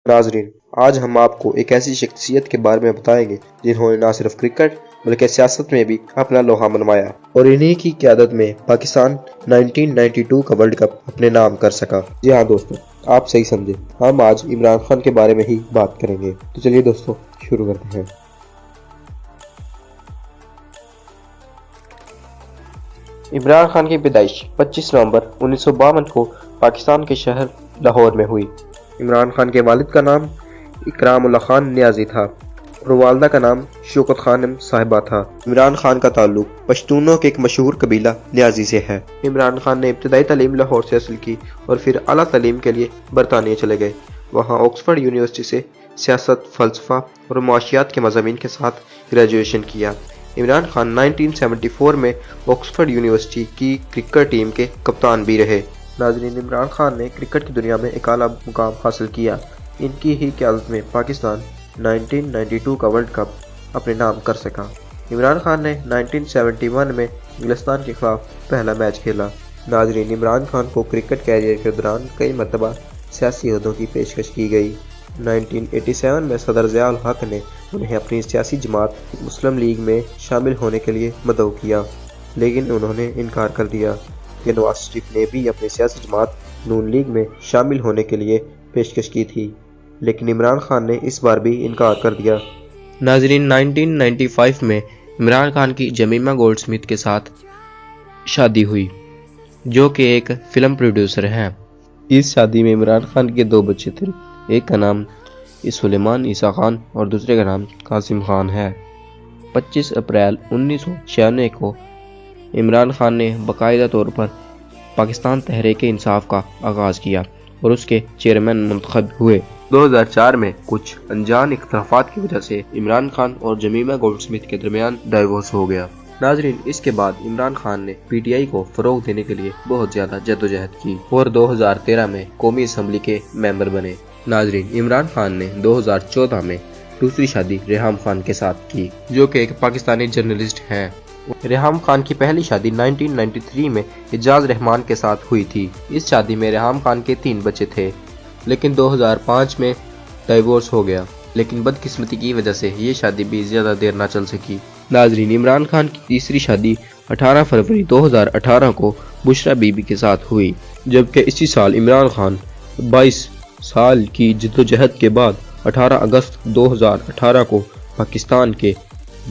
ناظرین، آج ہم آپ کو ایک ایسی شخصیت کے بارے میں بتائیں گے جنہوں نے نہ صرف کرکٹ بلکہ سیاست میں بھی اپنا لوہا منوایا اور انہی کی قیادت میں پاکستان 1992 کا ورلڈ کپ اپنے نام کر سکا۔ جی ہاں دوستو، آپ صحیح سمجھے، ہم آج عمران خان کے بارے میں ہی بات کریں گے۔ تو چلیے دوستو شروع کرتے ہیں۔ عمران خان کی پیدائش 25 نومبر 1952 کو پاکستان کے شہر لاہور میں ہوئی۔ عمران خان کے والد کا نام اکرام اللہ خان نیازی تھا اور والدہ کا نام شوکت خانم صاحبہ تھا۔ عمران خان کا تعلق پشتونوں کے ایک مشہور قبیلہ نیازی سے ہے۔ عمران خان نے ابتدائی تعلیم لاہور سے حاصل کی اور پھر اعلیٰ تعلیم کے لیے برطانیہ چلے گئے۔ وہاں آکسفورڈ یونیورسٹی سے سیاست، فلسفہ اور معاشیات کے مضامین کے ساتھ گریجویشن کیا۔ عمران خان 1974 میں آکسفورڈ یونیورسٹی کی کرکٹ ٹیم کے کپتان بھی رہے۔ ناظرین، عمران خان نے کرکٹ کی دنیا میں ایک اعلیٰ مقام حاصل کیا۔ ان کی ہی قیادت میں پاکستان 1992 کا ورلڈ کپ اپنے نام کر سکا۔ عمران خان نے 1971 میں انگلستان کے خلاف پہلا میچ کھیلا۔ ناظرین، عمران خان کو کرکٹ کیریئر کے دوران کئی مرتبہ سیاسی عہدوں کی پیشکش کی گئی۔ 1987 میں صدر ضیاء الحق نے انہیں اپنی سیاسی جماعت مسلم لیگ میں شامل ہونے کے لیے مدعو کیا، لیکن انہوں نے انکار کر دیا کہ نواز شریف نے بھی اپنی سیاسی جماعت نون لیگ میں شامل ہونے کے لیے پیشکش کی تھی، لیکن عمران خان نے اس بار بھی انکار کر دیا۔ ناظرین، 1995 میں عمران خان کی جمیمہ گولڈ سمتھ کے ساتھ شادی ہوئی، جو کہ ایک فلم پروڈیوسر ہیں۔ اس شادی میں عمران خان کے 2 بچے تھے، ایک کا نام سلیمان عیسیٰ خان اور دوسرے کا نام قاسم خان ہے۔ 25 اپریل 1996 کو عمران خان نے باقاعدہ طور پر پاکستان تحریک انصاف کا آغاز کیا اور اس کے چیئرمین منتخب ہوئے۔ 2004 میں کچھ انجان اختلافات کی وجہ سے عمران خان اور جمیمہ گولڈ سمتھ کے درمیان ڈائیورس ہو گیا۔ ناظرین، اس کے بعد عمران خان نے پی ٹی آئی کو فروغ دینے کے لیے بہت زیادہ جدوجہد کی اور 2013 میں قومی اسمبلی کے ممبر بنے۔ ناظرین، عمران خان نے 2014 میں دوسری شادی ریحام خان کے ساتھ کی، جو کہ ایک پاکستانی جرنلسٹ ہیں۔ ریحام خان کی پہلی شادی 1993 میں اعجاز رحمان کے ساتھ ہوئی تھی۔ اس شادی میں ریحام خان کے 3 بچے تھے، لیکن 2005 میں ڈائیورس ہو گیا، لیکن بدقسمتی کی وجہ سے یہ شادی بھی زیادہ دیر نہ چل سکی۔ ناظرین، عمران خان کی تیسری شادی 18 فروری 2018 کو بشرا بی بی کے ساتھ ہوئی، جبکہ اسی سال عمران خان 22 سال کی جدوجہد کے بعد 18 اگست 2018 کو پاکستان کے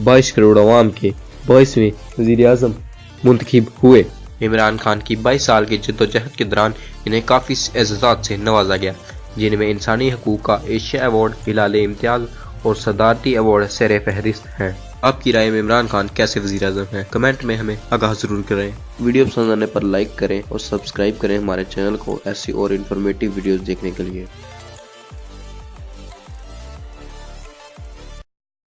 22 کروڑ عوام کے 22ویں وزیر اعظم منتخب ہوئے۔ عمران خان کی 22 سال کی جدوجہد کے دوران انہیں کافی اعزازات سے نوازا گیا، جن میں انسانی حقوق کا ایشیا ایوارڈ، ہلال امتیاز اور صدارتی ایوارڈ سر فہرست ہیں۔ آپ کی رائے میں عمران خان کیسے وزیر اعظم ہیں؟ کمنٹ میں ہمیں آگاہ ضرور کریں۔ ویڈیو پسند آنے پر لائک کریں اور سبسکرائب کریں ہمارے چینل کو ایسی اور انفارمیٹیو ویڈیوز دیکھنے کے لیے۔